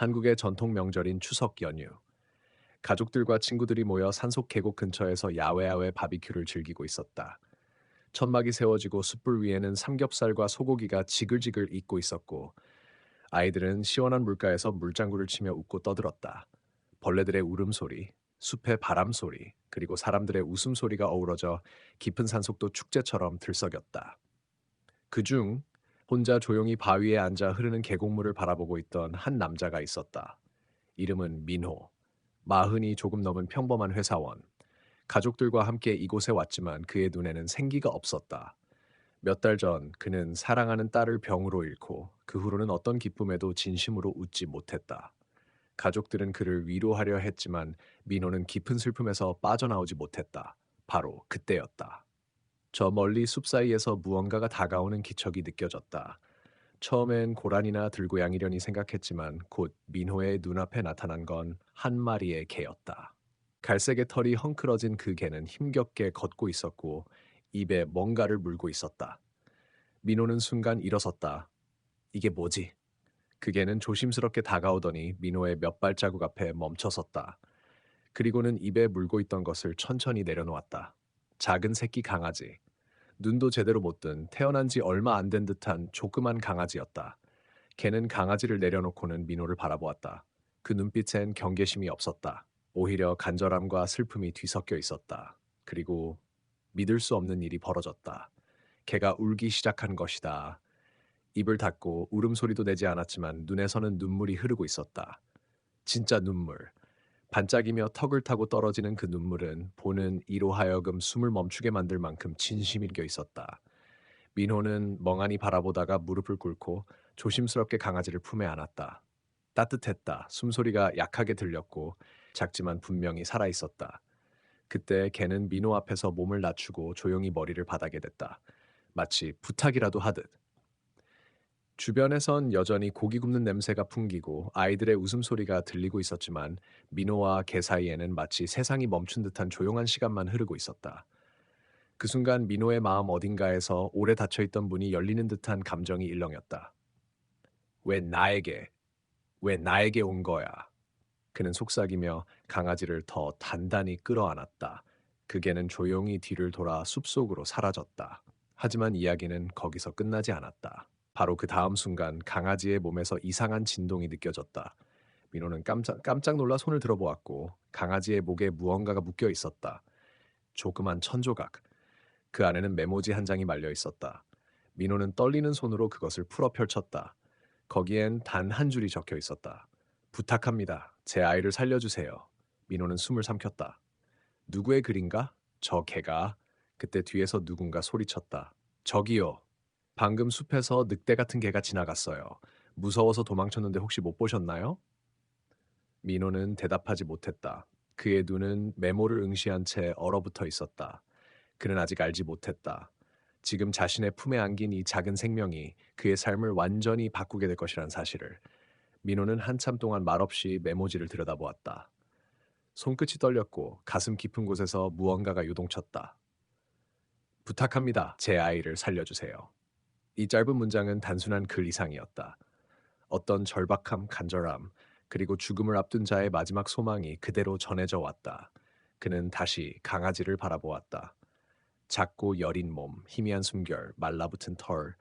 한국의 전통 명절인 추석 연휴. 가족들과 친구들이 모여 산속 계곡 근처에서 야외 바비큐를 즐기고 있었다. 천막이 세워지고 숯불 위에는 삼겹살과 소고기가 지글지글 익고 있었고, 아이들은 시원한 물가에서 물장구를 치며 웃고 떠들었다. 벌레들의 울음소리, 숲의 바람소리, 그리고 사람들의 웃음소리가 어우러져 깊은 산속도 축제처럼 들썩였다. 그중 혼자 조용히 바위에 앉아 흐르는 계곡물을 바라보고 있던 한 남자가 있었다. 이름은 민호. 마흔이 조금 넘은 평범한 회사원. 가족들과 함께 이곳에 왔지만 그의 눈에는 생기가 없었다. 몇 달 전 그는 사랑하는 딸을 병으로 잃고 그 후로는 어떤 기쁨에도 진심으로 웃지 못했다. 가족들은 그를 위로하려 했지만 민호는 깊은 슬픔에서 빠져나오지 못했다. 바로 그때였다. 저 멀리 숲 사이에서 무언가가 다가오는 기척이 느껴졌다. 처음엔 고라니나 들고양이려니 생각했지만 곧 민호의 눈앞에 나타난 건 한 마리의 개였다. 갈색의 털이 헝클어진 그 개는 힘겹게 걷고 있었고 입에 뭔가를 물고 있었다. 민호는 순간 일어섰다. 이게 뭐지? 그 개는 조심스럽게 다가오더니 민호의 몇 발자국 앞에 멈춰섰다. 그리고는 입에 물고 있던 것을 천천히 내려놓았다. 작은 새끼 강아지. 눈도 제대로 못 뜬 태어난 지 얼마 안 된 듯한 조그만 강아지였다. 개는 강아지를 내려놓고는 민호를 바라보았다. 그 눈빛엔 경계심이 없었다. 오히려 간절함과 슬픔이 뒤섞여 있었다. 그리고 믿을 수 없는 일이 벌어졌다. 개가 울기 시작한 것이다. 입을 닫고 울음소리도 내지 않았지만 눈에서는 눈물이 흐르고 있었다. 진짜 눈물. 반짝이며 턱을 타고 떨어지는 그 눈물은 보는 이로 하여금 숨을 멈추게 만들 만큼 진심이 겨 있었다. 민호는 멍하니 바라보다가 무릎을 꿇고 조심스럽게 강아지를 품에 안았다. 따뜻했다. 숨소리가 약하게 들렸고 작지만 분명히 살아있었다. 그때 개는 민호 앞에서 몸을 낮추고 조용히 머리를 바닥에 댔다. 마치 부탁이라도 하듯. 주변에선 여전히 고기 굽는 냄새가 풍기고 아이들의 웃음소리가 들리고 있었지만 민호와 개 사이에는 마치 세상이 멈춘 듯한 조용한 시간만 흐르고 있었다. 그 순간 민호의 마음 어딘가에서 오래 닫혀있던 문이 열리는 듯한 감정이 일렁였다. 왜 나에게, 왜 나에게 온 거야? 그는 속삭이며 강아지를 더 단단히 끌어안았다. 그 개는 조용히 뒤를 돌아 숲속으로 사라졌다. 하지만 이야기는 거기서 끝나지 않았다. 바로 그 다음 순간 강아지의 몸에서 이상한 진동이 느껴졌다. 민호는 깜짝 놀라 손을 들어보았고 강아지의 목에 무언가가 묶여 있었다. 조그만 천조각. 그 안에는 메모지 한 장이 말려 있었다. 민호는 떨리는 손으로 그것을 풀어 펼쳤다. 거기엔 단 한 줄이 적혀 있었다. 부탁합니다. 제 아이를 살려주세요. 민호는 숨을 삼켰다. 누구의 글인가? 저 개가. 그때 뒤에서 누군가 소리쳤다. 저기요. 방금 숲에서 늑대 같은 개가 지나갔어요. 무서워서 도망쳤는데 혹시 못 보셨나요? 민호는 대답하지 못했다. 그의 눈은 메모를 응시한 채 얼어붙어 있었다. 그는 아직 알지 못했다. 지금 자신의 품에 안긴 이 작은 생명이 그의 삶을 완전히 바꾸게 될 것이란 사실을. 민호는 한참 동안 말없이 메모지를 들여다보았다. 손끝이 떨렸고 가슴 깊은 곳에서 무언가가 요동쳤다. 부탁합니다. 제 아이를 살려주세요. 이 짧은 문장은 단순한 글 이상이었다. 어떤 절박함, 간절함, 그리고 죽음을 앞둔 자의 마지막 소망이 그대로 전해져 왔다. 그는 다시 강아지를 바라보았다. 작고 여린 몸, 희미한 숨결, 말라붙은 털.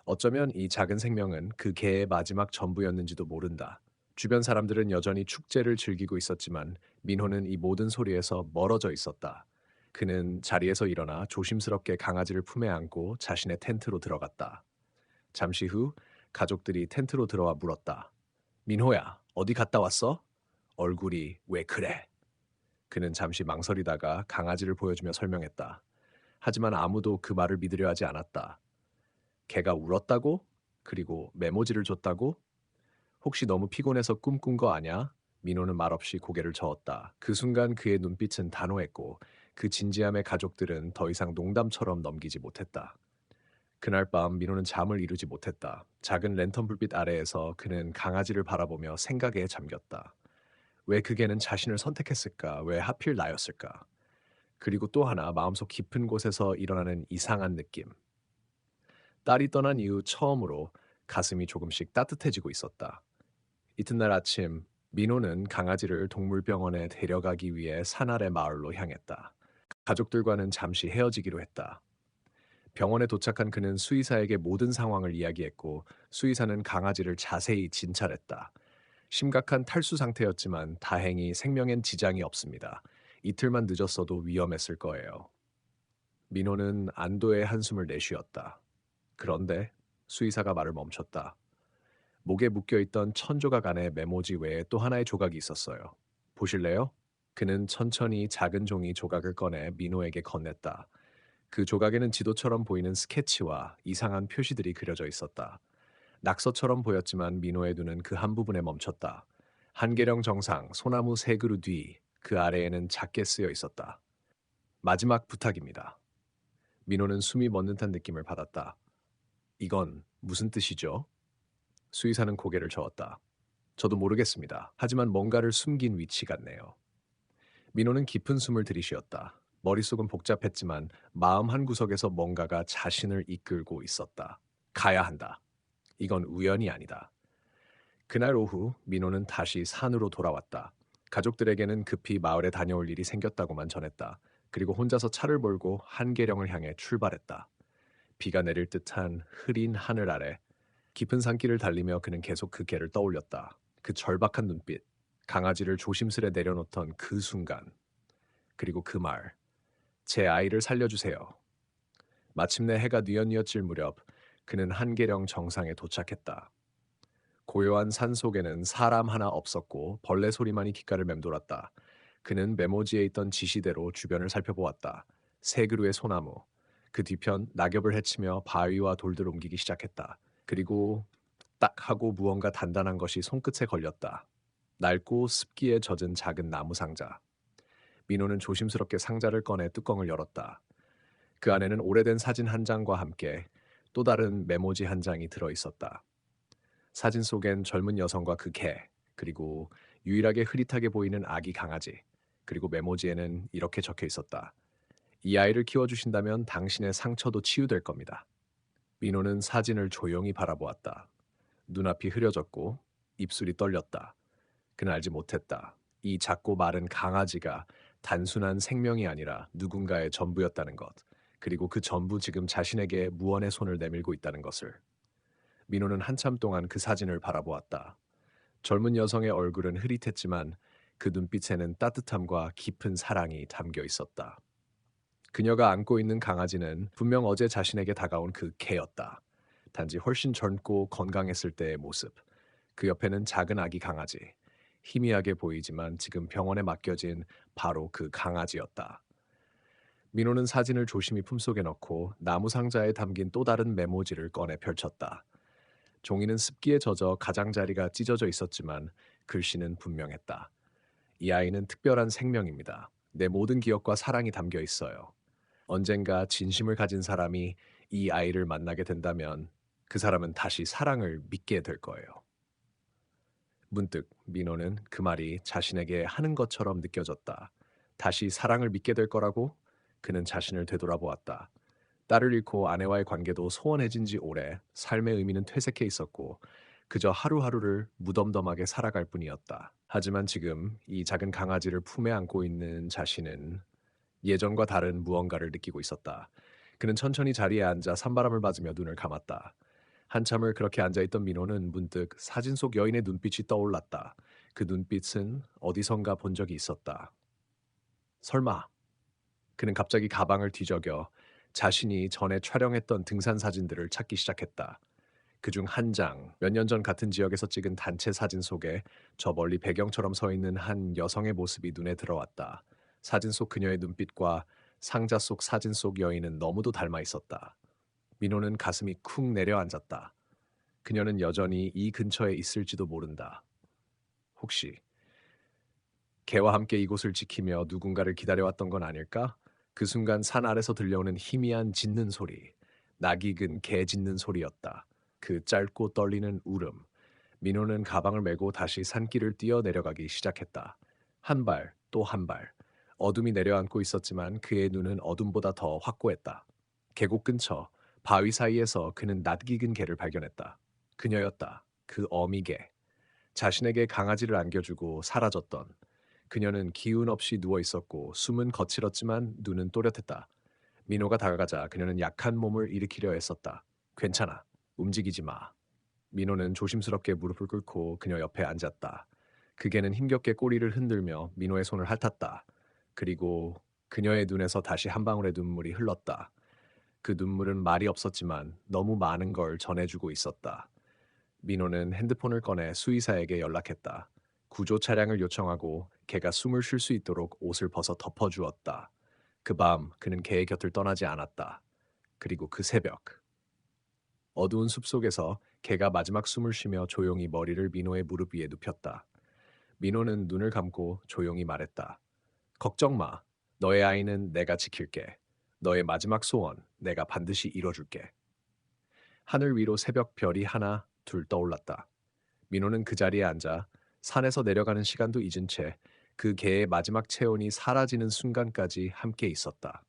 어쩌면 이 작은 생명은 그 개의 마지막 전부였는지도 모른다. 주변 사람들은 여전히 축제를 즐기고 있었지만 민호는 이 모든 소리에서 멀어져 있었다. 그는 자리에서 일어나 조심스럽게 강아지를 품에 안고 자신의 텐트로 들어갔다. 잠시 후 가족들이 텐트로 들어와 물었다. 민호야, 어디 갔다 왔어? 얼굴이 왜 그래? 그는 잠시 망설이다가 강아지를 보여주며 설명했다. 하지만 아무도 그 말을 믿으려 하지 않았다. 걔가 울었다고? 그리고 메모지를 줬다고? 혹시 너무 피곤해서 꿈꾼 거 아냐? 민호는 말없이 고개를 저었다. 그 순간 그의 눈빛은 단호했고 그 진지함의 가족들은 더 이상 농담처럼 넘기지 못했다. 그날 밤 민호는 잠을 이루지 못했다. 작은 랜턴 불빛 아래에서 그는 강아지를 바라보며 생각에 잠겼다. 왜 그 개는 자신을 선택했을까? 왜 하필 나였을까? 그리고 또 하나 마음속 깊은 곳에서 일어나는 이상한 느낌. 딸이 떠난 이후 처음으로 가슴이 조금씩 따뜻해지고 있었다. 이튿날 아침, 민호는 강아지를 동물병원에 데려가기 위해 산 아래 마을로 향했다. 가족들과는 잠시 헤어지기로 했다. 병원에 도착한 그는 수의사에게 모든 상황을 이야기했고, 수의사는 강아지를 자세히 진찰했다. 심각한 탈수 상태였지만 다행히 생명엔 지장이 없습니다. 이틀만 늦었어도 위험했을 거예요. 민호는 안도의 한숨을 내쉬었다. 그런데 수의사가 말을 멈췄다. 목에 묶여있던 1,000조각 안에 메모지 외에 또 하나의 조각이 있었어요. 보실래요? 그는 천천히 작은 종이 조각을 꺼내 민호에게 건넸다. 그 조각에는 지도처럼 보이는 스케치와 이상한 표시들이 그려져 있었다. 낙서처럼 보였지만 민호의 눈은 그 한 부분에 멈췄다. 한계령 정상, 소나무 세 그루 뒤, 그 아래에는 작게 쓰여 있었다. 마지막 부탁입니다. 민호는 숨이 멎는 듯한 느낌을 받았다. 이건 무슨 뜻이죠? 수의사는 고개를 저었다. 저도 모르겠습니다. 하지만 뭔가를 숨긴 위치 같네요. 민호는 깊은 숨을 들이쉬었다. 머릿속은 복잡했지만 마음 한구석에서 뭔가가 자신을 이끌고 있었다. 가야 한다. 이건 우연이 아니다. 그날 오후 민호는 다시 산으로 돌아왔다. 가족들에게는 급히 마을에 다녀올 일이 생겼다고만 전했다. 그리고 혼자서 차를 몰고 한계령을 향해 출발했다. 비가 내릴 듯한 흐린 하늘 아래 깊은 산길을 달리며 그는 계속 그 개를 떠올렸다. 그 절박한 눈빛, 강아지를 조심스레 내려놓던 그 순간, 그리고 그 말, 제 아이를 살려주세요. 마침내 해가 뉘엿뉘엿질 무렵 그는 한계령 정상에 도착했다. 고요한 산 속에는 사람 하나 없었고 벌레 소리만이 귓가를 맴돌았다. 그는 메모지에 있던 지시대로 주변을 살펴보았다. 세 그루의 소나무, 그 뒤편 낙엽을 헤치며 바위와 돌들을 옮기기 시작했다. 그리고 딱 하고 무언가 단단한 것이 손끝에 걸렸다. 낡고 습기에 젖은 작은 나무 상자. 민호는 조심스럽게 상자를 꺼내 뚜껑을 열었다. 그 안에는 오래된 사진 한 장과 함께 또 다른 메모지 한 장이 들어 있었다. 사진 속엔 젊은 여성과 그 개, 그리고 유일하게 흐릿하게 보이는 아기 강아지, 그리고 메모지에는 이렇게 적혀 있었다. 이 아이를 키워주신다면 당신의 상처도 치유될 겁니다. 민호는 사진을 조용히 바라보았다. 눈앞이 흐려졌고 입술이 떨렸다. 그는 알지 못했다. 이 작고 마른 강아지가 단순한 생명이 아니라 누군가의 전부였다는 것, 그리고 그 전부 지금 자신에게 무언의 손을 내밀고 있다는 것을. 민호는 한참 동안 그 사진을 바라보았다. 젊은 여성의 얼굴은 흐릿했지만 그 눈빛에는 따뜻함과 깊은 사랑이 담겨 있었다. 그녀가 안고 있는 강아지는 분명 어제 자신에게 다가온 그 개였다. 단지 훨씬 젊고 건강했을 때의 모습. 그 옆에는 작은 아기 강아지. 희미하게 보이지만 지금 병원에 맡겨진 바로 그 강아지였다. 민호는 사진을 조심히 품속에 넣고 나무 상자에 담긴 또 다른 메모지를 꺼내 펼쳤다. 종이는 습기에 젖어 가장자리가 찢어져 있었지만 글씨는 분명했다. 이 아이는 특별한 생명입니다. 내 모든 기억과 사랑이 담겨 있어요. 언젠가 진심을 가진 사람이 이 아이를 만나게 된다면 그 사람은 다시 사랑을 믿게 될 거예요. 문득 민호는 그 말이 자신에게 하는 것처럼 느껴졌다. 다시 사랑을 믿게 될 거라고 그는 자신을 되돌아보았다. 딸을 잃고 아내와의 관계도 소원해진 지 오래 삶의 의미는 퇴색해 있었고 그저 하루하루를 무덤덤하게 살아갈 뿐이었다. 하지만 지금 이 작은 강아지를 품에 안고 있는 자신은 예전과 다른 무언가를 느끼고 있었다. 그는 천천히 자리에 앉아 산바람을 맞으며 눈을 감았다. 한참을 그렇게 앉아있던 민호는 문득 사진 속 여인의 눈빛이 떠올랐다. 그 눈빛은 어디선가 본 적이 있었다. 설마. 그는 갑자기 가방을 뒤적여 자신이 전에 촬영했던 등산 사진들을 찾기 시작했다. 그중 한 장, 몇 년 전 같은 지역에서 찍은 단체 사진 속에 저 멀리 배경처럼 서 있는 한 여성의 모습이 눈에 들어왔다. 사진 속 그녀의 눈빛과 상자 속 사진 속 여인은 너무도 닮아 있었다. 민호는 가슴이 쿵 내려앉았다. 그녀는 여전히 이 근처에 있을지도 모른다. 혹시 개와 함께 이곳을 지키며 누군가를 기다려왔던 건 아닐까? 그 순간 산 아래서 들려오는 희미한 짖는 소리, 낯익은 개 짖는 소리였다. 그 짧고 떨리는 울음. 민호는 가방을 메고 다시 산길을 뛰어 내려가기 시작했다. 한 발, 또 한 발. 어둠이 내려앉고 있었지만 그의 눈은 어둠보다 더 확고했다. 계곡 근처 바위 사이에서 그는 낯익은 개를 발견했다. 그녀였다. 그 어미개. 자신에게 강아지를 안겨주고 사라졌던 그녀는 기운 없이 누워 있었고 숨은 거칠었지만 눈은 또렷했다. 민호가 다가가자 그녀는 약한 몸을 일으키려 애썼다. 괜찮아. 움직이지 마. 민호는 조심스럽게 무릎을 꿇고 그녀 옆에 앉았다. 그 개는 힘겹게 꼬리를 흔들며 민호의 손을 핥았다. 그리고 그녀의 눈에서 다시 한 방울의 눈물이 흘렀다. 그 눈물은 말이 없었지만 너무 많은 걸 전해주고 있었다. 민호는 핸드폰을 꺼내 수의사에게 연락했다. 구조 차량을 요청하고 개가 숨을 쉴 수 있도록 옷을 벗어 덮어주었다. 그 밤 그는 개의 곁을 떠나지 않았다. 그리고 그 새벽 어두운 숲속에서 개가 마지막 숨을 쉬며 조용히 머리를 민호의 무릎 위에 눕혔다. 민호는 눈을 감고 조용히 말했다. 걱정 마. 너의 아이는 내가 지킬게. 너의 마지막 소원 내가 반드시 이뤄줄게. 하늘 위로 새벽 별이 하나, 둘 떠올랐다. 민호는 그 자리에 앉아 산에서 내려가는 시간도 잊은 채 그 개의 마지막 체온이 사라지는 순간까지 함께 있었다.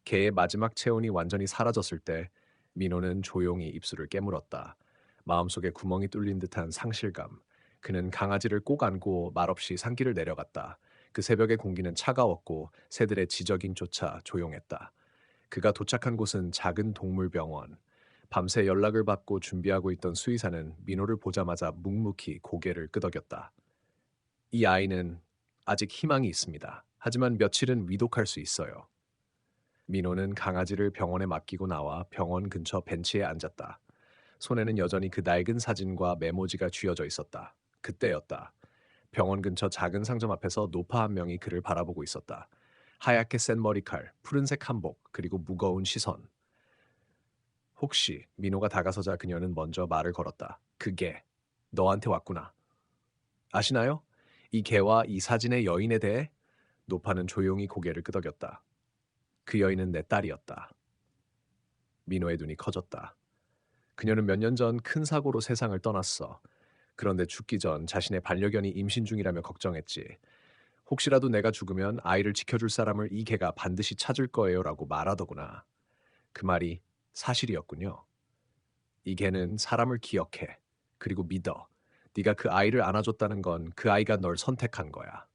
개의 마지막 체온이 완전히 사라졌을 때 민호는 조용히 입술을 깨물었다. 마음속에 구멍이 뚫린 듯한 상실감. 그는 강아지를 꼭 안고 말없이 산길을 내려갔다. 그 새벽의 공기는 차가웠고 새들의 지저귀조차 조용했다. 그가 도착한 곳은 작은 동물병원. 밤새 연락을 받고 준비하고 있던 수의사는 민호를 보자마자 묵묵히 고개를 끄덕였다. 이 아이는 아직 희망이 있습니다. 하지만 며칠은 위독할 수 있어요. 민호는 강아지를 병원에 맡기고 나와 병원 근처 벤치에 앉았다. 손에는 여전히 그 낡은 사진과 메모지가 쥐어져 있었다. 그때였다. 병원 근처 작은 상점 앞에서 노파 한 명이 그를 바라보고 있었다. 하얗게 센 머리칼, 푸른색 한복, 그리고 무거운 시선. 혹시 민호가 다가서자 그녀는 먼저 말을 걸었다. 그게 너한테 왔구나. 아시나요? 이 개와 이 사진의 여인에 대해 노파는 조용히 고개를 끄덕였다. 그 여인은 내 딸이었다. 민호의 눈이 커졌다. 그녀는 몇 년 전 큰 사고로 세상을 떠났어. 그런데 죽기 전 자신의 반려견이 임신 중이라며 걱정했지. 혹시라도 내가 죽으면 아이를 지켜줄 사람을 이 개가 반드시 찾을 거예요라고 말하더구나. 그 말이 사실이었군요. 이 개는 사람을 기억해. 그리고 믿어. 네가 그 아이를 안아줬다는 건 그 아이가 널 선택한 거야.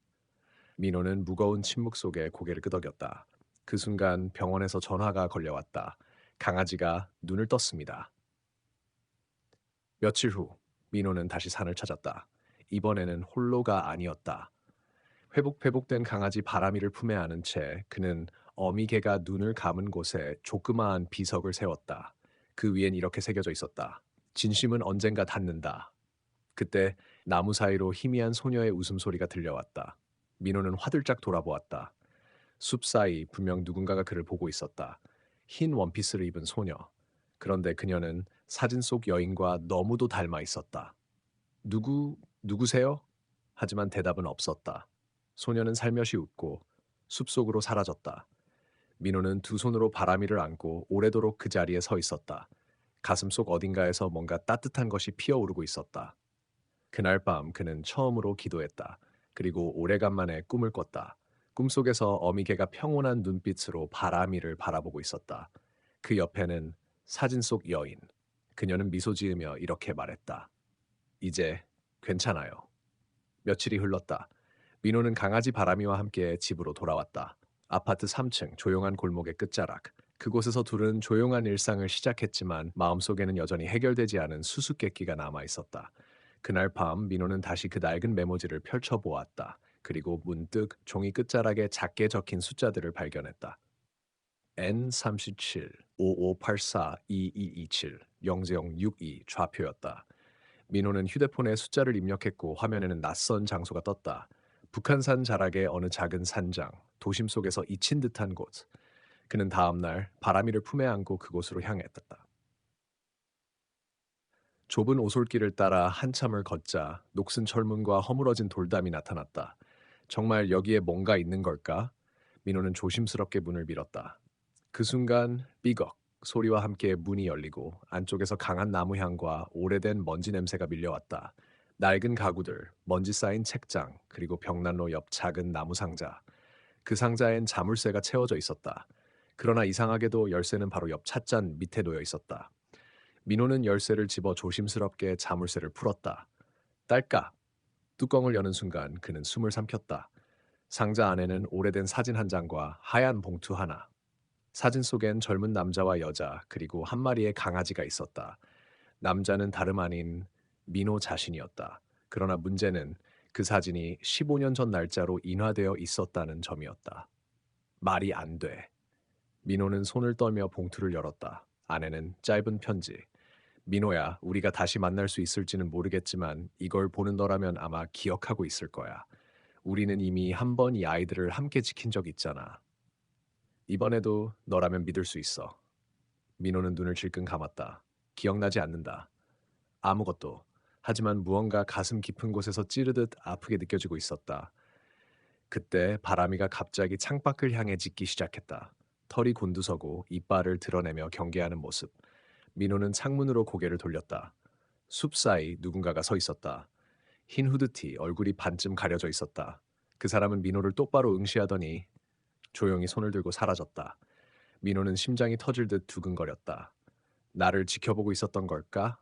민호는 무거운 침묵 속에 고개를 끄덕였다. 그 순간 병원에서 전화가 걸려왔다. 강아지가 눈을 떴습니다. 며칠 후 민호는 다시 산을 찾았다. 이번에는 홀로가 아니었다. 회복된 강아지 바람이를 품에 안은 채 그는 어미개가 눈을 감은 곳에 조그마한 비석을 세웠다. 그 위엔 이렇게 새겨져 있었다. 진심은 언젠가 닿는다. 그때 나무 사이로 희미한 소녀의 웃음소리가 들려왔다. 민호는 화들짝 돌아보았다. 숲 사이 분명 누군가가 그를 보고 있었다. 흰 원피스를 입은 소녀. 그런데 그녀는 사진 속 여인과 너무도 닮아 있었다. 누구세요? 하지만 대답은 없었다. 소녀는 살며시 웃고 숲속으로 사라졌다. 민호는 두 손으로 바람이를 안고 오래도록 그 자리에 서 있었다. 가슴속 어딘가에서 뭔가 따뜻한 것이 피어오르고 있었다. 그날 밤 그는 처음으로 기도했다. 그리고 오래간만에 꿈을 꿨다. 꿈속에서 어미개가 평온한 눈빛으로 바람이를 바라보고 있었다. 그 옆에는 사진 속 여인. 그녀는 미소 지으며 이렇게 말했다. 이제 괜찮아요. 며칠이 흘렀다. 민호는 강아지 바람이와 함께 집으로 돌아왔다. 아파트 3층 조용한 골목의 끝자락. 그곳에서 둘은 조용한 일상을 시작했지만 마음속에는 여전히 해결되지 않은 수수께끼가 남아 있었다. 그날 밤 민호는 다시 그 낡은 메모지를 펼쳐보았다. 그리고 문득 종이 끝자락에 작게 적힌 숫자들을 발견했다. N37, 5584, 2227, 0062 좌표였다. 민호는 휴대폰에 숫자를 입력했고 화면에는 낯선 장소가 떴다. 북한산 자락의 어느 작은 산장, 도심 속에서 잊힌 듯한 곳. 그는 다음 날 바람이를 품에 안고 그곳으로 향했다. 좁은 오솔길을 따라 한참을 걷자 녹슨 철문과 허물어진 돌담이 나타났다. 정말 여기에 뭔가 있는 걸까? 민호는 조심스럽게 문을 밀었다. 그 순간 삐걱 소리와 함께 문이 열리고 안쪽에서 강한 나무 향과 오래된 먼지 냄새가 밀려왔다. 낡은 가구들, 먼지 쌓인 책장, 그리고 벽난로 옆 작은 나무 상자. 그 상자엔 자물쇠가 채워져 있었다. 그러나 이상하게도 열쇠는 바로 옆 찻잔 밑에 놓여 있었다. 민호는 열쇠를 집어 조심스럽게 자물쇠를 풀었다. 딸까? 뚜껑을 여는 순간 그는 숨을 삼켰다. 상자 안에는 오래된 사진 한 장과 하얀 봉투 하나. 사진 속엔 젊은 남자와 여자, 그리고 한 마리의 강아지가 있었다. 남자는 다름 아닌 민호 자신이었다. 그러나 문제는 그 사진이 15년 전 날짜로 인화되어 있었다는 점이었다. 말이 안 돼. 민호는 손을 떨며 봉투를 열었다. 안에는 짧은 편지. 민호야, 우리가 다시 만날 수 있을지는 모르겠지만 이걸 보는 너라면 아마 기억하고 있을 거야. 우리는 이미 한 번 이 아이들을 함께 지킨 적 있잖아. 이번에도 너라면 믿을 수 있어. 민호는 눈을 질끈 감았다. 기억나지 않는다. 아무것도. 하지만 무언가 가슴 깊은 곳에서 찌르듯 아프게 느껴지고 있었다. 그때 바람이가 갑자기 창밖을 향해 짖기 시작했다. 털이 곤두서고 이빨을 드러내며 경계하는 모습. 민호는 창문으로 고개를 돌렸다. 숲 사이 누군가가 서 있었다. 흰 후드티, 얼굴이 반쯤 가려져 있었다. 그 사람은 민호를 똑바로 응시하더니 조용히 손을 들고 사라졌다. 민호는 심장이 터질 듯 두근거렸다. 나를 지켜보고 있었던 걸까?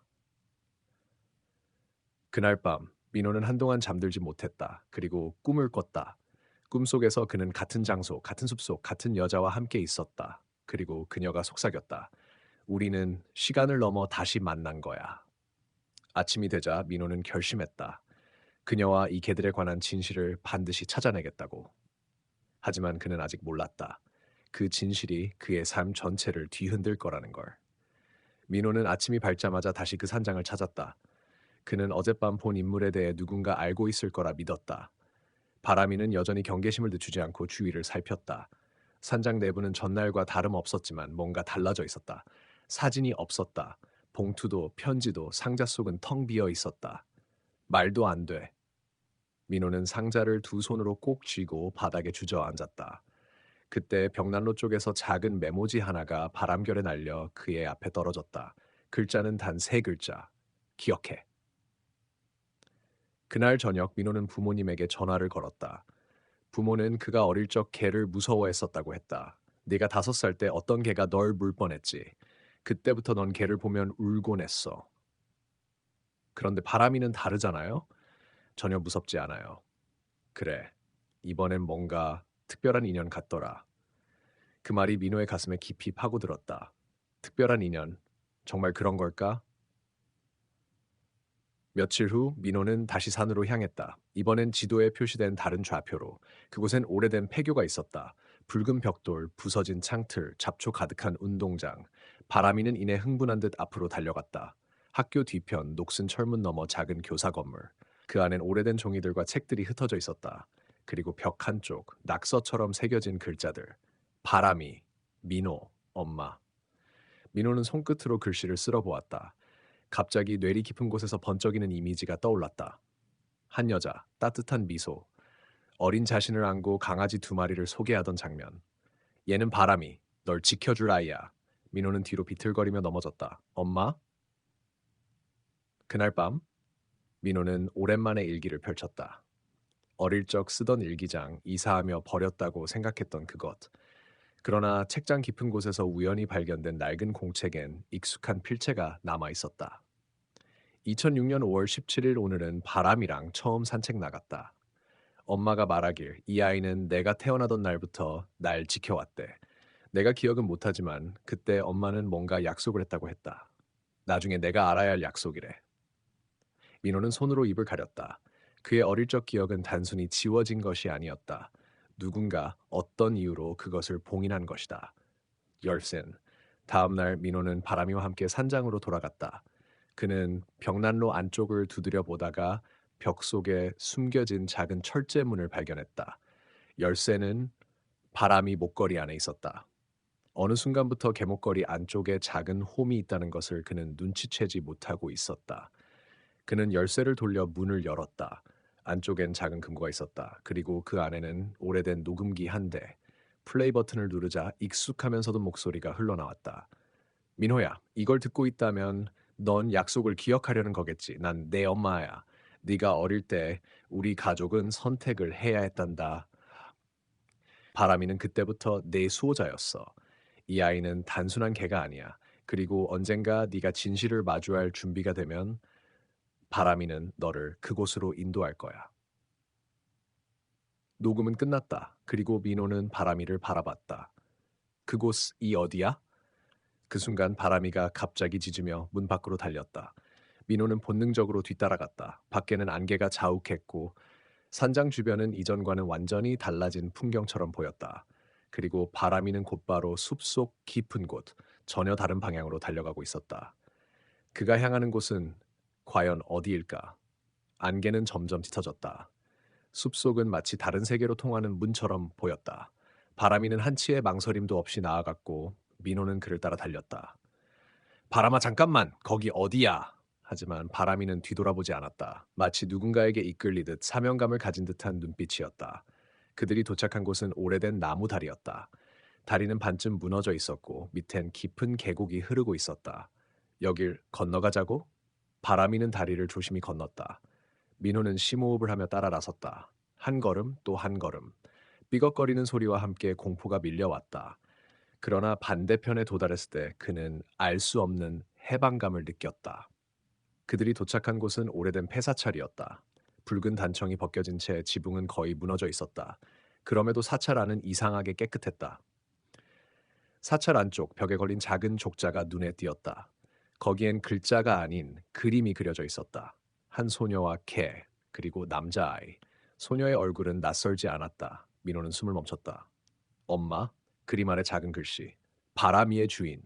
그날 밤 민호는 한동안 잠들지 못했다. 그리고 꿈을 꿨다. 꿈속에서 그는 같은 장소, 같은 숲속, 같은 여자와 함께 있었다. 그리고 그녀가 속삭였다. 우리는 시간을 넘어 다시 만난 거야. 아침이 되자 민호는 결심했다. 그녀와 이 개들에 관한 진실을 반드시 찾아내겠다고. 하지만 그는 아직 몰랐다. 그 진실이 그의 삶 전체를 뒤흔들 거라는 걸. 민호는 아침이 밝자마자 다시 그 산장을 찾았다. 그는 어젯밤 본 인물에 대해 누군가 알고 있을 거라 믿었다. 바람이는 여전히 경계심을 늦추지 않고 주위를 살폈다. 산장 내부는 전날과 다름없었지만 뭔가 달라져 있었다. 사진이 없었다. 봉투도 편지도 상자 속은 텅 비어 있었다. 말도 안 돼. 민호는 상자를 두 손으로 꼭 쥐고 바닥에 주저앉았다. 그때 벽난로 쪽에서 작은 메모지 하나가 바람결에 날려 그의 앞에 떨어졌다. 글자는 단 세 글자. 기억해. 그날 저녁 민호는 부모님에게 전화를 걸었다. 부모는 그가 어릴 적 개를 무서워했었다고 했다. 네가 5살 때 어떤 개가 널 물 뻔했지. 그때부터 넌 개를 보면 울곤 했어. 그런데 바람이는 다르잖아요? 전혀 무섭지 않아요. 그래. 이번엔 뭔가 특별한 인연 같더라. 그 말이 민호의 가슴에 깊이 파고들었다. 특별한 인연. 정말 그런 걸까? 며칠 후 민호는 다시 산으로 향했다. 이번엔 지도에 표시된 다른 좌표로. 그곳엔 오래된 폐교가 있었다. 붉은 벽돌, 부서진 창틀, 잡초 가득한 운동장. 바람이는 이내 흥분한 듯 앞으로 달려갔다. 학교 뒤편 녹슨 철문 너머 작은 교사 건물. 그 안엔 오래된 종이들과 책들이 흩어져 있었다. 그리고 벽 한쪽 낙서처럼 새겨진 글자들. 바람이, 민호, 엄마. 민호는 손끝으로 글씨를 쓸어 보았다. 갑자기 뇌리 깊은 곳에서 번쩍이는 이미지가 떠올랐다. 한 여자, 따뜻한 미소, 어린 자신을 안고 강아지 2마리를 소개하던 장면. 얘는 바람이, 널 지켜줄 아이야. 민호는 뒤로 비틀거리며 넘어졌다. 엄마? 그날 밤 민호는 오랜만에 일기를 펼쳤다. 어릴 적 쓰던 일기장, 이사하며 버렸다고 생각했던 그것. 그러나 책장 깊은 곳에서 우연히 발견된 낡은 공책엔 익숙한 필체가 남아 있었다. 2006년 5월 17일 오늘은 바람이랑 처음 산책 나갔다. 엄마가 말하길 이 아이는 내가 태어나던 날부터 날 지켜왔대. 내가 기억은 못하지만 그때 엄마는 뭔가 약속을 했다고 했다. 나중에 내가 알아야 할 약속이래. 민호는 손으로 입을 가렸다. 그의 어릴 적 기억은 단순히 지워진 것이 아니었다. 누군가 어떤 이유로 그것을 봉인한 것이다. 열쇠는. 다음 날 민호는 바람이와 함께 산장으로 돌아갔다. 그는 벽난로 안쪽을 두드려 보다가 벽 속에 숨겨진 작은 철제문을 발견했다. 열쇠는 바람이 목걸이 안에 있었다. 어느 순간부터 개목걸이 안쪽에 작은 홈이 있다는 것을 그는 눈치채지 못하고 있었다. 그는 열쇠를 돌려 문을 열었다. 안쪽엔 작은 금고가 있었다. 그리고 그 안에는 오래된 녹음기 한 대. 플레이 버튼을 누르자 익숙하면서도 목소리가 흘러나왔다. 민호야, 이걸 듣고 있다면 넌 약속을 기억하려는 거겠지. 난 내 엄마야. 네가 어릴 때 우리 가족은 선택을 해야 했단다. 바람이는 그때부터 내 수호자였어. 이 아이는 단순한 개가 아니야. 그리고 언젠가 네가 진실을 마주할 준비가 되면 바람이는 너를 그곳으로 인도할 거야. 녹음은 끝났다. 그리고 민호는 바람이를 바라봤다. 그곳이 어디야? 그 순간 바람이가 갑자기 짖으며 문 밖으로 달렸다. 민호는 본능적으로 뒤따라갔다. 밖에는 안개가 자욱했고 산장 주변은 이전과는 완전히 달라진 풍경처럼 보였다. 그리고 바람이는 곧바로 숲속 깊은 곳, 전혀 다른 방향으로 달려가고 있었다. 그가 향하는 곳은 과연 어디일까? 안개는 점점 짙어졌다. 숲속은 마치 다른 세계로 통하는 문처럼 보였다. 바람이는 한치의 망설임도 없이 나아갔고 민호는 그를 따라 달렸다. 바람아 잠깐만 거기 어디야? 하지만 바람이는 뒤돌아보지 않았다. 마치 누군가에게 이끌리듯 사명감을 가진 듯한 눈빛이었다. 그들이 도착한 곳은 오래된 나무 다리였다. 다리는 반쯤 무너져 있었고 밑엔 깊은 계곡이 흐르고 있었다. 여길 건너가자고? 바람이는 다리를 조심히 건넜다. 민호는 심호흡을 하며 따라 나섰다. 한 걸음 또 한 걸음. 삐걱거리는 소리와 함께 공포가 밀려왔다. 그러나 반대편에 도달했을 때 그는 알 수 없는 해방감을 느꼈다. 그들이 도착한 곳은 오래된 폐사찰이었다. 붉은 단청이 벗겨진 채 지붕은 거의 무너져 있었다. 그럼에도 사찰 안은 이상하게 깨끗했다. 사찰 안쪽 벽에 걸린 작은 족자가 눈에 띄었다. 거기엔 글자가 아닌 그림이 그려져 있었다. 한 소녀와 개, 그리고 남자아이. 소녀의 얼굴은 낯설지 않았다. 민호는 숨을 멈췄다. 엄마, 그림 아래 작은 글씨. 바람이의 주인,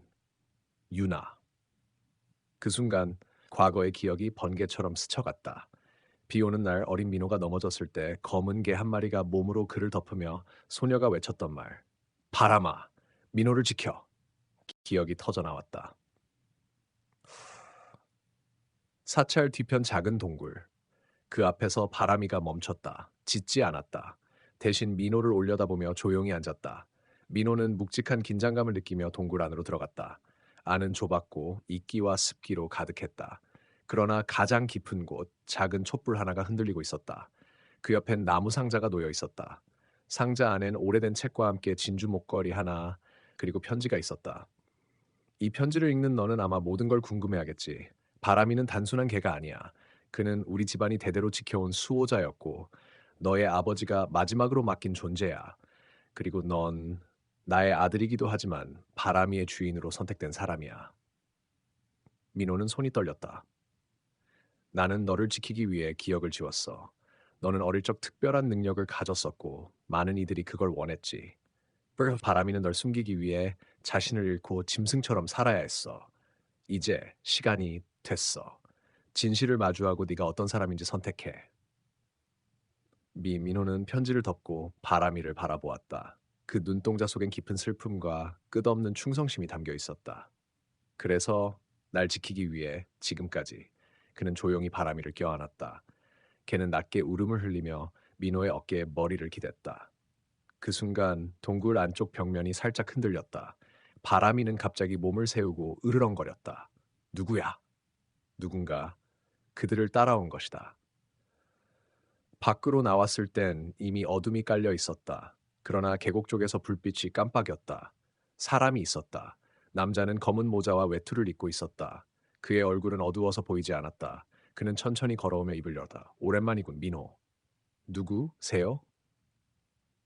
유나. 그 순간 과거의 기억이 번개처럼 스쳐갔다. 비 오는 날 어린 민호가 넘어졌을 때 검은 개 한 마리가 몸으로 그를 덮으며 소녀가 외쳤던 말. 바람아, 민호를 지켜. 기억이 터져 나왔다. 사찰 뒤편 작은 동굴. 그 앞에서 바람이가 멈췄다. 짖지 않았다. 대신 민호를 올려다보며 조용히 앉았다. 민호는 묵직한 긴장감을 느끼며 동굴 안으로 들어갔다. 안은 좁았고 이끼와 습기로 가득했다. 그러나 가장 깊은 곳, 작은 촛불 하나가 흔들리고 있었다. 그 옆엔 나무 상자가 놓여 있었다. 상자 안엔 오래된 책과 함께 진주 목걸이 하나, 그리고 편지가 있었다. 이 편지를 읽는 너는 아마 모든 걸 궁금해하겠지. 바람이는 단순한 개가 아니야. 그는 우리 집안이 대대로 지켜온 수호자였고, 너의 아버지가 마지막으로 맡긴 존재야. 그리고 넌 나의 아들이기도 하지만 바람이의 주인으로 선택된 사람이야. 민호는 손이 떨렸다. 나는 너를 지키기 위해 기억을 지웠어. 너는 어릴 적 특별한 능력을 가졌었고, 많은 이들이 그걸 원했지. 바람이는 널 숨기기 위해 자신을 잃고 짐승처럼 살아야 했어. 이제 시간이 됐어. 진실을 마주하고 네가 어떤 사람인지 선택해. 민호는 편지를 덮고 바람이를 바라보았다. 그 눈동자 속엔 깊은 슬픔과 끝없는 충성심이 담겨 있었다. 그래서 날 지키기 위해 지금까지 그는 조용히 바람이를 껴안았다. 걔는 낮게 울음을 흘리며 민호의 어깨에 머리를 기댔다. 그 순간 동굴 안쪽 벽면이 살짝 흔들렸다. 바람이는 갑자기 몸을 세우고 으르렁거렸다. 누구야? 누군가 그들을 따라온 것이다. 밖으로 나왔을 땐 이미 어둠이 깔려 있었다. 그러나 계곡 쪽에서 불빛이 깜빡였다. 사람이 있었다. 남자는 검은 모자와 외투를 입고 있었다. 그의 얼굴은 어두워서 보이지 않았다. 그는 천천히 걸어오며 입을 열다. 오랜만이군, 민호. 누구세요?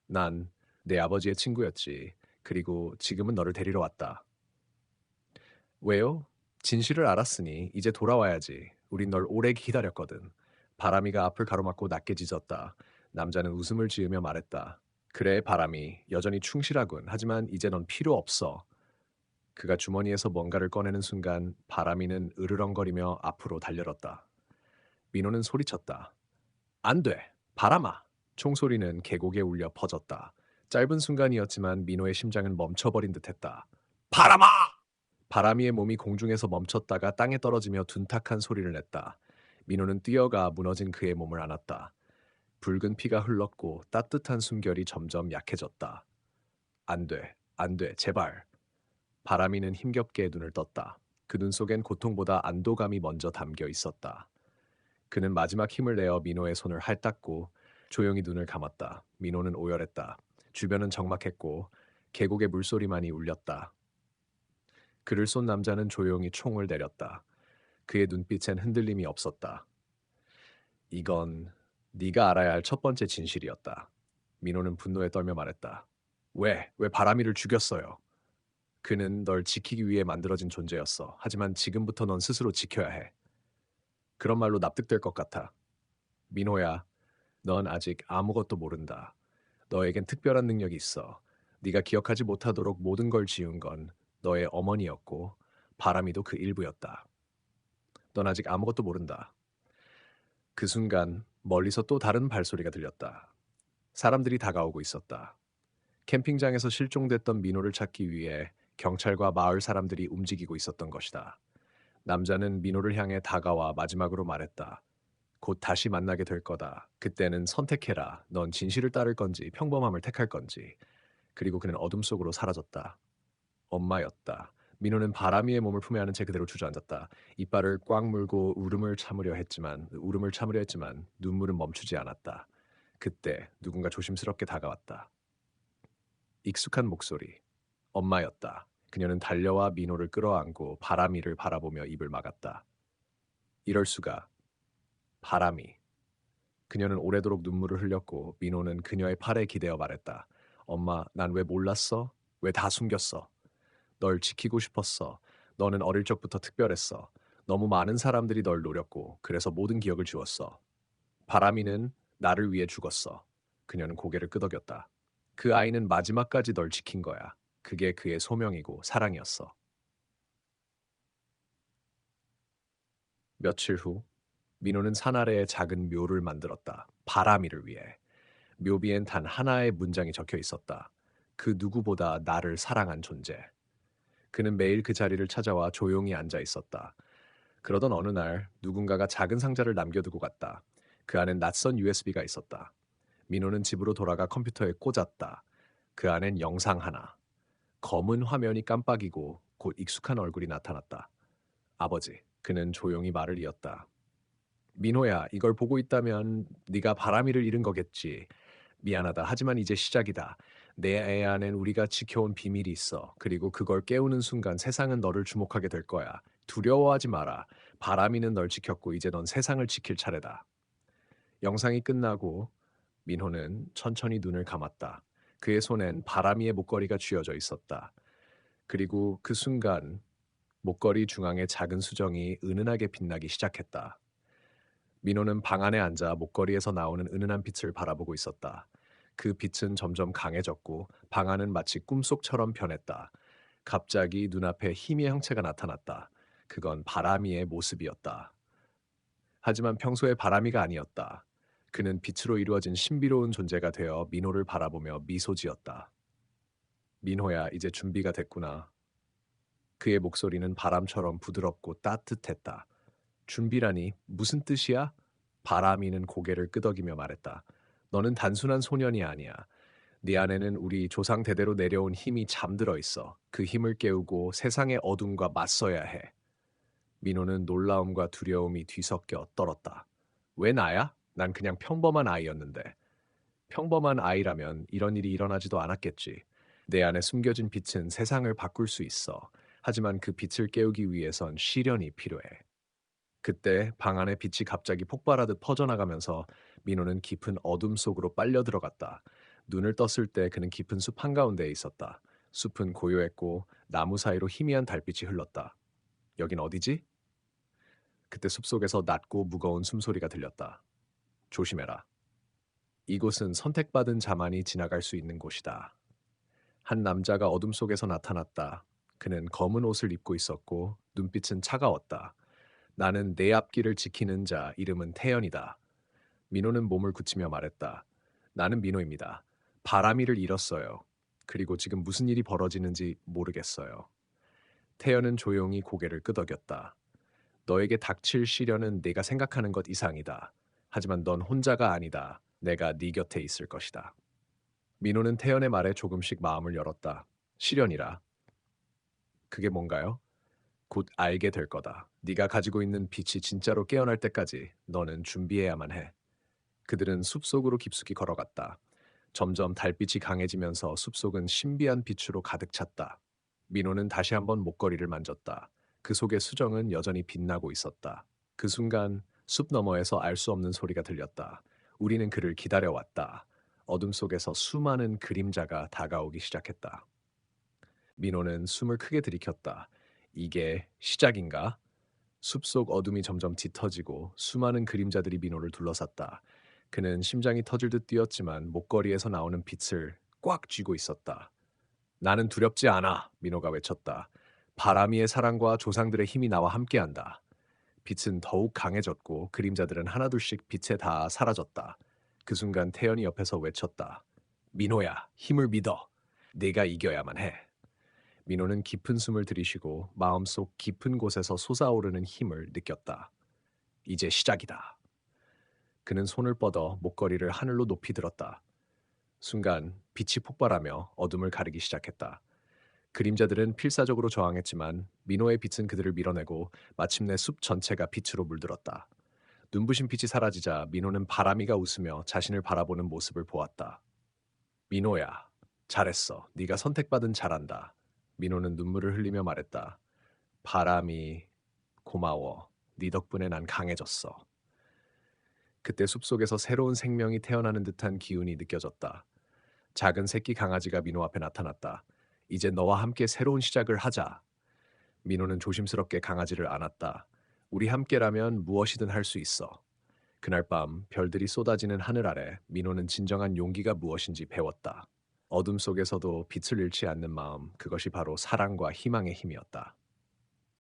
난 내 아버지의 친구였지. 그리고 지금은 너를 데리러 왔다. 왜요? 진실을 알았으니 이제 돌아와야지. 우린 널 오래 기다렸거든. 바람이가 앞을 가로막고 낮게 짖었다. 남자는 웃음을 지으며 말했다. 그래, 바람이. 여전히 충실하군. 하지만 이제 넌 필요 없어. 그가 주머니에서 뭔가를 꺼내는 순간 바람이는 으르렁거리며 앞으로 달려들었다. 민호는 소리쳤다. 안 돼. 바람아. 총소리는 계곡에 울려 퍼졌다. 짧은 순간이었지만 민호의 심장은 멈춰버린 듯했다. 바람아! 바람이의 몸이 공중에서 멈췄다가 땅에 떨어지며 둔탁한 소리를 냈다. 민호는 뛰어가 무너진 그의 몸을 안았다. 붉은 피가 흘렀고 따뜻한 숨결이 점점 약해졌다. 안 돼, 안 돼, 제발. 바람이는 힘겹게 눈을 떴다. 그 눈 속엔 고통보다 안도감이 먼저 담겨 있었다. 그는 마지막 힘을 내어 민호의 손을 핥았고 조용히 눈을 감았다. 민호는 오열했다. 주변은 적막했고 계곡의 물소리만이 울렸다. 그를 쏜 남자는 조용히 총을 내렸다. 그의 눈빛엔 흔들림이 없었다. 이건 네가 알아야 할 첫 번째 진실이었다. 민호는 분노에 떨며 말했다. 왜 바람이를 죽였어요? 그는 널 지키기 위해 만들어진 존재였어. 하지만 지금부터 넌 스스로 지켜야 해. 그런 말로 납득될 것 같아. 민호야, 넌 아직 아무것도 모른다. 너에겐 특별한 능력이 있어. 네가 기억하지 못하도록 모든 걸 지운 건 너의 어머니였고 바람이도 그 일부였다. 넌 아직 아무것도 모른다. 그 순간 멀리서 또 다른 발소리가 들렸다. 사람들이 다가오고 있었다. 캠핑장에서 실종됐던 민호를 찾기 위해 경찰과 마을 사람들이 움직이고 있었던 것이다. 남자는 민호를 향해 다가와 마지막으로 말했다. 곧 다시 만나게 될 거다. 그때는 선택해라. 넌 진실을 따를 건지 평범함을 택할 건지. 그리고 그는 어둠 속으로 사라졌다. 엄마였다. 민호는 바람이의 몸을 품에 안은 채 그대로 주저앉았다. 이빨을 꽉 물고 울음을 참으려 했지만 눈물은 멈추지 않았다. 그때 누군가 조심스럽게 다가왔다. 익숙한 목소리. 엄마였다. 그녀는 달려와 민호를 끌어안고 바람이를 바라보며 입을 막았다. 이럴 수가. 바람이. 그녀는 오래도록 눈물을 흘렸고 민호는 그녀의 팔에 기대어 말했다. 엄마, 난 왜 몰랐어? 왜 다 숨겼어? 널 지키고 싶었어. 너는 어릴 적부터 특별했어. 너무 많은 사람들이 널 노렸고 그래서 모든 기억을 지웠어. 바람이는 나를 위해 죽었어. 그녀는 고개를 끄덕였다. 그 아이는 마지막까지 널 지킨 거야. 그게 그의 소명이고 사랑이었어. 며칠 후 민호는 산 아래에 작은 묘를 만들었다. 바람이를 위해. 묘비엔 단 하나의 문장이 적혀 있었다. 그 누구보다 나를 사랑한 존재. 그는 매일 그 자리를 찾아와 조용히 앉아 있었다. 그러던 어느 날 누군가가 작은 상자를 남겨두고 갔다. 그 안엔 낯선 USB가 있었다. 민호는 집으로 돌아가 컴퓨터에 꽂았다. 그 안엔 영상 하나. 검은 화면이 깜빡이고 곧 익숙한 얼굴이 나타났다. 아버지. 그는 조용히 말을 이었다. 민호야, 이걸 보고 있다면 네가 바람이를 잃은 거겠지. 미안하다. 하지만 이제 시작이다. 내 애 안엔 우리가 지켜온 비밀이 있어. 그리고 그걸 깨우는 순간 세상은 너를 주목하게 될 거야. 두려워하지 마라. 바람이는 널 지켰고 이제 넌 세상을 지킬 차례다. 영상이 끝나고 민호는 천천히 눈을 감았다. 그의 손엔 바람이의 목걸이가 쥐어져 있었다. 그리고 그 순간 목걸이 중앙의 작은 수정이 은은하게 빛나기 시작했다. 민호는 방 안에 앉아 목걸이에서 나오는 은은한 빛을 바라보고 있었다. 그 빛은 점점 강해졌고 방 안은 마치 꿈속처럼 변했다. 갑자기 눈앞에 힘의 형체가 나타났다. 그건 바람이의 모습이었다. 하지만 평소의 바람이가 아니었다. 그는 빛으로 이루어진 신비로운 존재가 되어 민호를 바라보며 미소 지었다. 민호야, 이제 준비가 됐구나. 그의 목소리는 바람처럼 부드럽고 따뜻했다. 준비라니 무슨 뜻이야? 바람이는 고개를 끄덕이며 말했다. 너는 단순한 소년이 아니야. 네 안에는 우리 조상 대대로 내려온 힘이 잠들어 있어. 그 힘을 깨우고 세상의 어둠과 맞서야 해. 민호는 놀라움과 두려움이 뒤섞여 떨었다. 왜 나야? 난 그냥 평범한 아이였는데. 평범한 아이라면 이런 일이 일어나지도 않았겠지. 내 안에 숨겨진 빛은 세상을 바꿀 수 있어. 하지만 그 빛을 깨우기 위해선 시련이 필요해. 그때 방 안의 빛이 갑자기 폭발하듯 퍼져나가면서 민호는 깊은 어둠 속으로 빨려 들어갔다. 눈을 떴을 때 그는 깊은 숲 한가운데에 있었다. 숲은 고요했고 나무 사이로 희미한 달빛이 흘렀다. 여긴 어디지? 그때 숲속에서 낮고 무거운 숨소리가 들렸다. 조심해라. 이곳은 선택받은 자만이 지나갈 수 있는 곳이다. 한 남자가 어둠 속에서 나타났다. 그는 검은 옷을 입고 있었고 눈빛은 차가웠다. 나는 내 앞길을 지키는 자, 이름은 태연이다. 민호는 몸을 굳히며 말했다. 나는 민호입니다. 바람이를 잃었어요. 그리고 지금 무슨 일이 벌어지는지 모르겠어요. 태연은 조용히 고개를 끄덕였다. 너에게 닥칠 시련은 네가 생각하는 것 이상이다. 하지만 넌 혼자가 아니다. 내가 네 곁에 있을 것이다. 민호는 태연의 말에 조금씩 마음을 열었다. 시련이라. 그게 뭔가요? 곧 알게 될 거다. 네가 가지고 있는 빛이 진짜로 깨어날 때까지 너는 준비해야만 해. 그들은 숲속으로 깊숙이 걸어갔다. 점점 달빛이 강해지면서 숲속은 신비한 빛으로 가득 찼다. 민호는 다시 한번 목걸이를 만졌다. 그 속의 수정은 여전히 빛나고 있었다. 그 순간 숲 너머에서 알 수 없는 소리가 들렸다. 우리는 그를 기다려왔다. 어둠 속에서 수많은 그림자가 다가오기 시작했다. 민호는 숨을 크게 들이켰다. 이게 시작인가? 숲속 어둠이 점점 짙어지고 수많은 그림자들이 민호를 둘러쌌다. 그는 심장이 터질 듯 뛰었지만 목걸이에서 나오는 빛을 꽉 쥐고 있었다. 나는 두렵지 않아, 민호가 외쳤다. 바람이의 사랑과 조상들의 힘이 나와 함께한다. 빛은 더욱 강해졌고 그림자들은 하나둘씩 빛에 다 사라졌다. 그 순간 태연이 옆에서 외쳤다. 민호야, 힘을 믿어. 내가 이겨야만 해. 민호는 깊은 숨을 들이쉬고 마음속 깊은 곳에서 솟아오르는 힘을 느꼈다. 이제 시작이다. 그는 손을 뻗어 목걸이를 하늘로 높이 들었다. 순간 빛이 폭발하며 어둠을 가르기 시작했다. 그림자들은 필사적으로 저항했지만 민호의 빛은 그들을 밀어내고 마침내 숲 전체가 빛으로 물들었다. 눈부신 빛이 사라지자 민호는 바람이가 웃으며 자신을 바라보는 모습을 보았다. 민호야, 잘했어. 네가 선택받은 잘한다. 민호는 눈물을 흘리며 말했다. 바람이 고마워. 네 덕분에 난 강해졌어. 그때 숲속에서 새로운 생명이 태어나는 듯한 기운이 느껴졌다. 작은 새끼 강아지가 민호 앞에 나타났다. 이제 너와 함께 새로운 시작을 하자. 민호는 조심스럽게 강아지를 안았다. 우리 함께라면 무엇이든 할 수 있어. 그날 밤 별들이 쏟아지는 하늘 아래 민호는 진정한 용기가 무엇인지 배웠다. 어둠 속에서도 빛을 잃지 않는 마음, 그것이 바로 사랑과 희망의 힘이었다.